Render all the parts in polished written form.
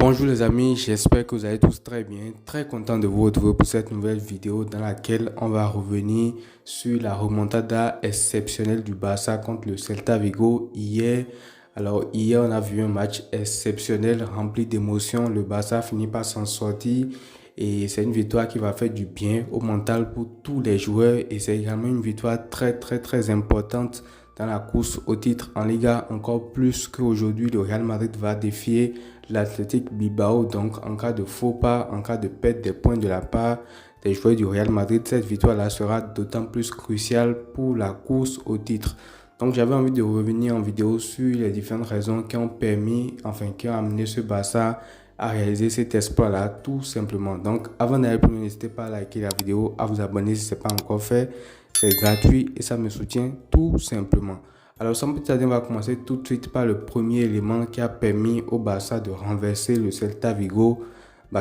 Bonjour les amis, j'espère que vous allez tous très bien. Très content de vous retrouver pour cette nouvelle vidéo dans laquelle on va revenir sur la remontada exceptionnelle du Barça contre le Celta Vigo hier. Alors hier on a vu un match exceptionnel rempli d'émotions. Le Barça finit par s'en sortir et c'est une victoire qui va faire du bien au mental pour tous les joueurs et c'est également une victoire très importante dans la course au titre en Liga, encore plus qu'aujourd'hui le Real Madrid va défier l'Athletic Bilbao. Donc en cas de faux pas, en cas de perte des points de la part des joueurs du Real Madrid, cette victoire-là sera d'autant plus cruciale pour la course au titre. Donc j'avais envie de revenir en vidéo sur les différentes raisons qui ont qui ont amené ce Barça à réaliser cet exploit-là, tout simplement. Donc avant d'aller plus loin, n'hésitez pas à liker la vidéo, à vous abonner si ce n'est pas encore fait. C'est gratuit et ça me soutient tout simplement. Alors sans plus tarder, on va commencer tout de suite par le premier élément qui a permis au Barça de renverser le Celta Vigo.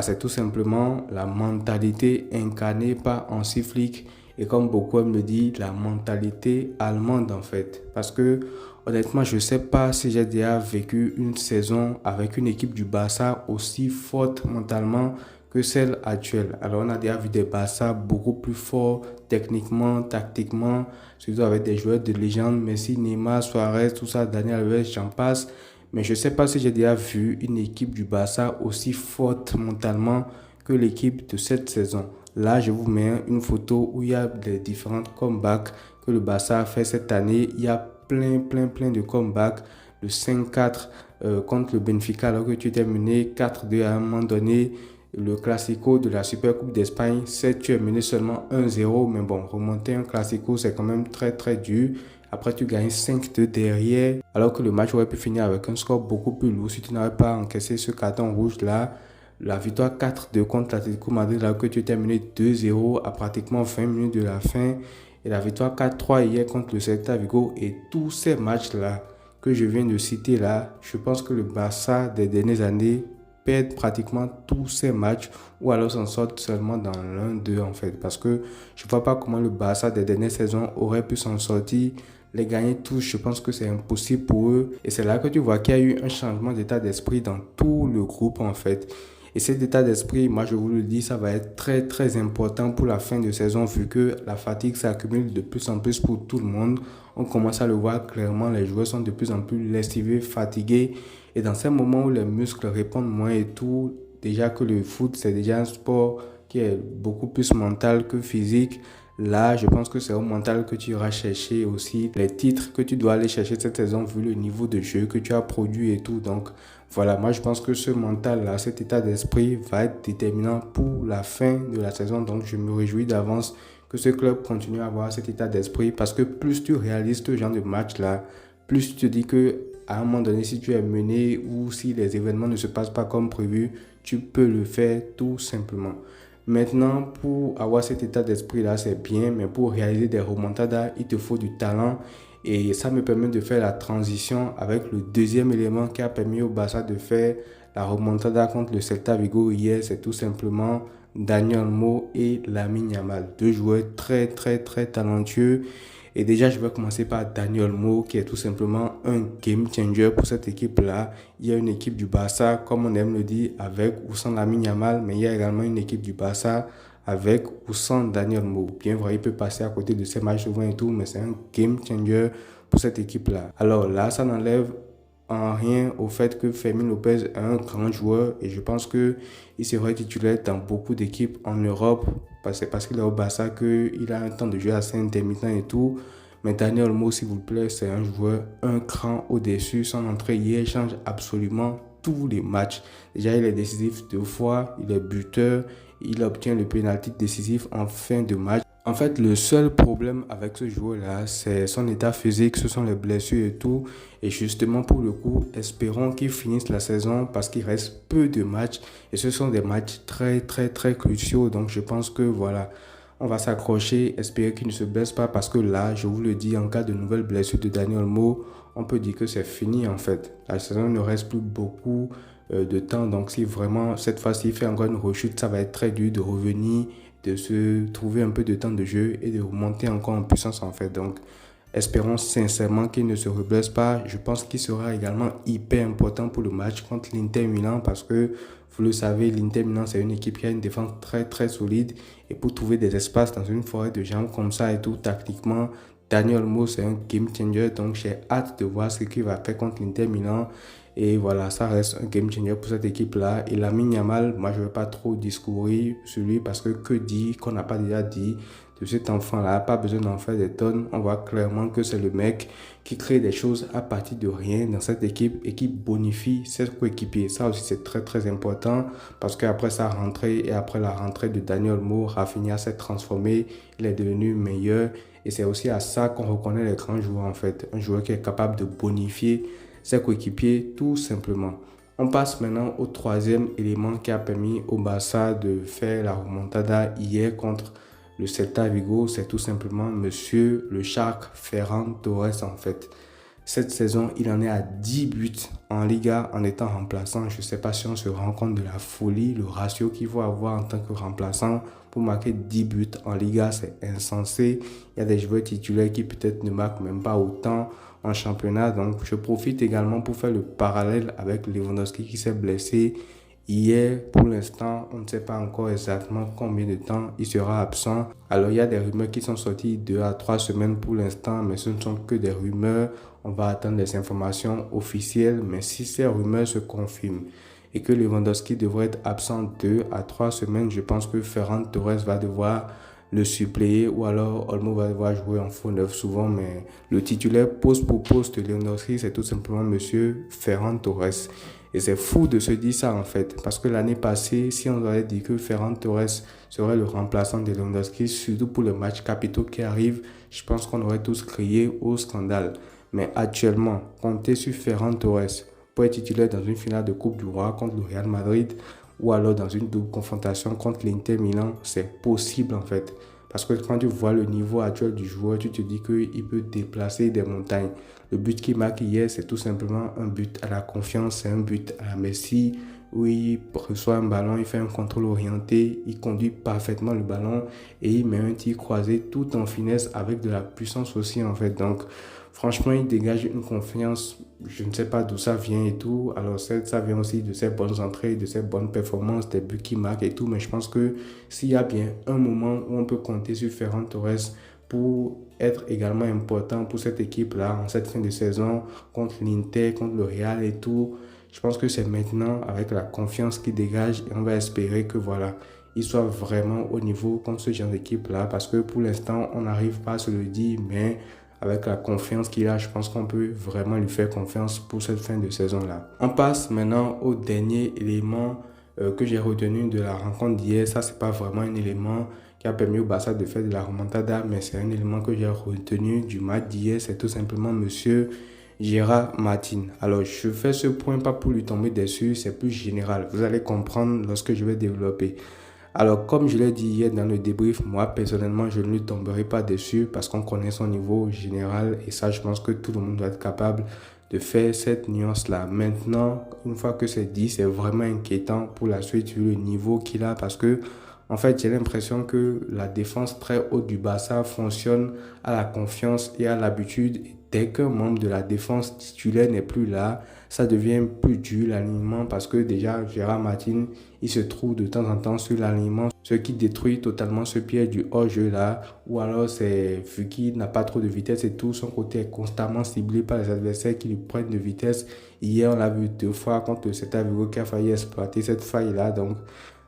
C'est tout simplement la mentalité incarnée par Hansi Flick et comme beaucoup aiment le dire, la mentalité allemande en fait. Parce que honnêtement, je ne sais pas si j'ai déjà vécu une saison avec une équipe du Barça aussi forte mentalement que celle actuelle. Alors on a déjà vu des Barça beaucoup plus forts techniquement, tactiquement, surtout avec des joueurs de légende, Messi, Neymar, Suarez, tout ça, Daniel Alves, j'en passe. Mais je ne sais pas si j'ai déjà vu une équipe du Barça aussi forte mentalement que l'équipe de cette saison. Là, je vous mets une photo où il y a des différents comebacks que le Barça a fait cette année. Il y a plein de comebacks. Le 5-4 contre le Benfica alors que tu étais mené 4-2 à un moment donné. Le Classico de la Super Coupe d'Espagne, c'est tu es mené seulement 1-0, mais bon, remonter un Classico, c'est quand même très dur. Après, tu gagnes 5-2 derrière, alors que le match aurait pu finir avec un score beaucoup plus lourd si tu n'avais pas encaissé ce carton rouge-là. La victoire 4-2 contre l'Atlético Madrid, alors que tu étais mené 2-0 à pratiquement 20 minutes de la fin. Et la victoire 4-3 hier contre le Celta Vigo. Et tous ces matchs-là que je viens de citer là, je pense que le Barça des dernières années perdent pratiquement tous ces matchs ou alors s'en sortent seulement dans l'un d'eux en fait. Parce que je ne vois pas comment le Barça des dernières saisons aurait pu s'en sortir. Les gagner tous, je pense que c'est impossible pour eux. Et c'est là que tu vois qu'il y a eu un changement d'état d'esprit dans tout le groupe en fait. Et cet état d'esprit, moi je vous le dis, ça va être très important pour la fin de saison vu que la fatigue s'accumule de plus en plus pour tout le monde. On commence à le voir clairement, les joueurs sont de plus en plus lessivés, fatigués. Et dans ces moments où les muscles répondent moins et tout, déjà que le foot c'est déjà un sport qui est beaucoup plus mental que physique. Là, je pense que c'est au mental que tu iras chercher aussi les titres que tu dois aller chercher cette saison vu le niveau de jeu que tu as produit et tout. Donc voilà, moi je pense que ce mental-là, cet état d'esprit va être déterminant pour la fin de la saison. Donc je me réjouis d'avance que ce club continue à avoir cet état d'esprit parce que plus tu réalises ce genre de match-là, plus tu te dis que à un moment donné, si tu es mené ou si les événements ne se passent pas comme prévu, tu peux le faire tout simplement. Maintenant, pour avoir cet état d'esprit-là, c'est bien, mais pour réaliser des remontadas, il te faut du talent. Et ça me permet de faire la transition avec le deuxième élément qui a permis au Barça de faire la remontada contre le Celta Vigo hier. C'est tout simplement Dani Olmo et Lamine Yamal. Deux joueurs très talentueux. Et déjà, je vais commencer par Dani Olmo, qui est tout simplement un game changer pour cette équipe-là. Il y a une équipe du Barça, comme on aime le dire, avec ou sans Lamine Yamal, mais il y a également une équipe du Barça avec ou sans Dani Olmo. Bien vrai, il peut passer à côté de ces matchs souvent et tout, mais c'est un game changer pour cette équipe-là. Alors là, ça n'enlève en rien au fait que Fermin Lopez est un grand joueur et je pense qu'il serait titulaire dans beaucoup d'équipes en Europe parce qu'il est au Barça qu'il a un temps de jeu assez intermittent et tout. Mais Dani Olmo, s'il vous plaît, c'est un joueur un cran au-dessus. Son entrée hier change absolument tous les matchs. Déjà, il est décisif 2 fois, il est buteur, il obtient le pénalty décisif en fin de match. En fait, le seul problème avec ce joueur-là, c'est son état physique, ce sont les blessures et tout. Et justement, pour le coup, espérons qu'il finisse la saison parce qu'il reste peu de matchs. Et ce sont des matchs très cruciaux. Donc, je pense que voilà, on va s'accrocher, espérer qu'il ne se blesse pas. Parce que là, je vous le dis, en cas de nouvelle blessure de Dani Olmo, on peut dire que c'est fini en fait. La saison ne reste plus beaucoup de temps. Donc, si vraiment, cette fois-ci, il fait encore une rechute, ça va être très dur de revenir, de se trouver un peu de temps de jeu et de remonter encore en puissance en fait. Donc, espérons sincèrement qu'il ne se reblesse pas. Je pense qu'il sera également hyper important pour le match contre l'Inter Milan parce que Vous le savez, l'Inter Milan, c'est une équipe qui a une défense très très solide. Et pour trouver des espaces dans une forêt de gens comme ça et tout, tactiquement, Daniel Olmo, c'est un game changer. Donc, j'ai hâte de voir ce qu'il va faire contre l'Inter Milan. Et voilà, ça reste un game changer pour cette équipe-là. Et Lamine Yamal, moi, je ne vais pas trop discourir sur lui parce que dire qu'on n'a pas déjà dit de cet enfant-là, pas besoin d'en faire des tonnes. On voit clairement que c'est le mec qui crée des choses à partir de rien dans cette équipe et qui bonifie ses coéquipiers. Ça aussi, c'est très, très important parce qu'après sa rentrée et après la rentrée de Daniel Olmo, Rafinha s'est transformé, il est devenu meilleur. Et c'est aussi à ça qu'on reconnaît les grands joueurs en fait. Un joueur qui est capable de bonifier ses coéquipiers tout simplement. On passe maintenant au troisième élément qui a permis au Barça de faire la remontada hier contre le Celta Vigo. C'est tout simplement Monsieur le Shark Ferran Torres en fait. Cette saison, il en est à 10 buts en Liga en étant remplaçant. Je ne sais pas si on se rend compte de la folie, le ratio qu'il faut avoir en tant que remplaçant pour marquer 10 buts en Liga, c'est insensé. Il y a des joueurs titulaires qui peut-être ne marquent même pas autant en championnat. Donc, je profite également pour faire le parallèle avec Lewandowski qui s'est blessé. Hier, pour l'instant, on ne sait pas encore exactement combien de temps il sera absent. Alors, il y a des rumeurs qui sont sorties 2 à 3 semaines pour l'instant, mais ce ne sont que des rumeurs. On va attendre les informations officielles, mais si ces rumeurs se confirment et que Lewandowski devrait être absent 2 à 3 semaines, je pense que Ferran Torres va devoir le suppléer ou alors Olmo va devoir jouer en faux neuf souvent, mais le titulaire poste pour poste de Lewandowski, c'est tout simplement Monsieur Ferran Torres. Et c'est fou de se dire ça en fait, parce que l'année passée, si on avait dit que Ferran Torres serait le remplaçant de Lewandowski, surtout pour le match capitaux qui arrive, je pense qu'on aurait tous crié au scandale. Mais actuellement, compter sur Ferran Torres pour être titulaire dans une finale de Coupe du Roi contre le Real Madrid ou alors dans une double confrontation contre l'Inter Milan, c'est possible en fait. Parce que quand tu vois le niveau actuel du joueur, tu te dis qu'il peut déplacer des montagnes. Le but qu'il marque hier, c'est tout simplement un but à la confiance, c'est un but à la Messi, où il reçoit un ballon, il fait un contrôle orienté, il conduit parfaitement le ballon et il met un tir croisé tout en finesse avec de la puissance aussi en fait. Donc franchement, il dégage une confiance, je ne sais pas d'où ça vient et tout. Alors ça vient aussi de ses bonnes entrées, de ses bonnes performances, des buts qu'il marque et tout. Mais je pense que s'il y a bien un moment où on peut compter sur Ferran Torres pour être également important pour cette équipe-là en cette fin de saison contre l'Inter, contre le Real et tout, je pense que c'est maintenant avec la confiance qu'il dégage et on va espérer que voilà, il soit vraiment au niveau contre ce genre d'équipe-là parce que pour l'instant, on n'arrive pas à se le dire, mais avec la confiance qu'il a, je pense qu'on peut vraiment lui faire confiance pour cette fin de saison-là. On passe maintenant au dernier élément que j'ai retenu de la rencontre d'hier. Ça, c'est pas vraiment un élément qui a permis au Barça de faire de la remontada, mais c'est un élément que j'ai retenu du match d'hier. C'est tout simplement Monsieur Gérard Martin. Alors, je fais ce point pas pour lui tomber dessus, c'est plus général. Vous allez comprendre lorsque je vais développer. Alors, comme je l'ai dit hier dans le débrief, moi, personnellement, je ne lui tomberai pas dessus parce qu'on connaît son niveau général et ça, je pense que tout le monde doit être capable de faire cette nuance-là. Maintenant, une fois que c'est dit, c'est vraiment inquiétant pour la suite vu le niveau qu'il a parce que, en fait, j'ai l'impression que la défense très haute du Barça fonctionne à la confiance et à l'habitude. Dès qu'un membre de la défense titulaire n'est plus là, ça devient plus dur l'alignement parce que déjà Gérard Martin, il se trouve de temps en temps sur l'alignement, ce qui détruit totalement ce pied du hors-jeu là, ou alors c'est vu qu'il n'a pas trop de vitesse et tout, son côté est constamment ciblé par les adversaires qui lui prennent de vitesse. Hier, on l'a vu 2 fois contre le Celta Vigo qui a failli exploiter cette faille là, donc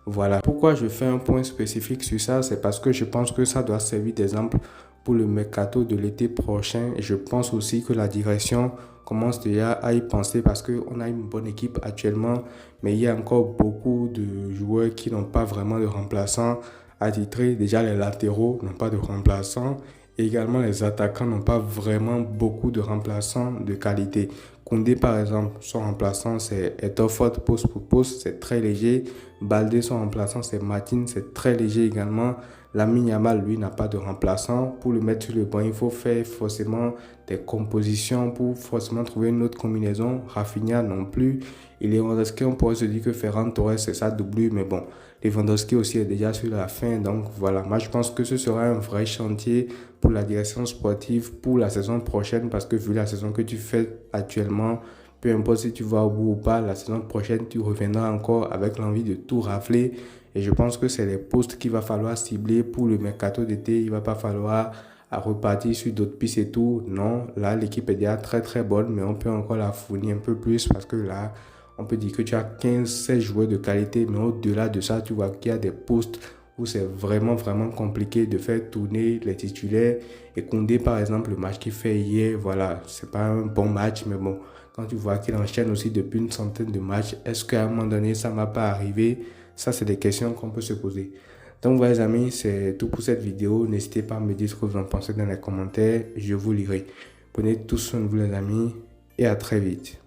voilà. Pourquoi je fais un point spécifique sur ça, c'est parce que je pense que ça doit servir d'exemple pour le mercato de l'été prochain et je pense aussi que la direction commence déjà à y penser parce qu'on a une bonne équipe actuellement, mais il y a encore beaucoup de joueurs qui n'ont pas vraiment de remplaçants attitrés. Déjà, les latéraux n'ont pas de remplaçants. Et également, les attaquants n'ont pas vraiment beaucoup de remplaçants de qualité. Koundé, par exemple, son remplaçant, c'est Eto'o, poste pour poste, c'est très léger. Baldé, son remplaçant, c'est Martin, c'est très léger également. Lamine Yamal, lui, n'a pas de remplaçant. Pour le mettre sur le banc, il faut faire forcément des compositions pour forcément trouver une autre combinaison. Rafinha non plus. Et Lewandowski, on pourrait se dire que Ferran Torres, c'est ça doublure, mais bon, Lewandowski aussi est déjà sur la fin. Donc voilà, moi je pense que ce sera un vrai chantier pour la direction sportive pour la saison prochaine parce que vu la saison que tu fais actuellement, peu importe si tu vas au bout ou pas, la saison prochaine, tu reviendras encore avec l'envie de tout rafler. Et je pense que c'est les postes qu'il va falloir cibler pour le mercato d'été. Il va pas falloir repartir sur d'autres pistes et tout. Non, là, l'équipe est déjà très très bonne, mais on peut encore la fournir un peu plus parce que là, on peut dire que tu as 15-16 joueurs de qualité, mais au-delà de ça, tu vois qu'il y a des postes où c'est vraiment vraiment compliqué de faire tourner les titulaires. Et Koundé, par exemple, le match qu'il fait hier, voilà, c'est pas un bon match, mais bon, quand tu vois qu'il enchaîne aussi depuis une centaine de matchs, est-ce qu'à un moment donné, ça ne va pas arriver? Ça, c'est des questions qu'on peut se poser. Donc, voilà, les amis, c'est tout pour cette vidéo. N'hésitez pas à me dire ce que vous en pensez dans les commentaires. Je vous lirai. Prenez tous soin de vous, les amis, et à très vite.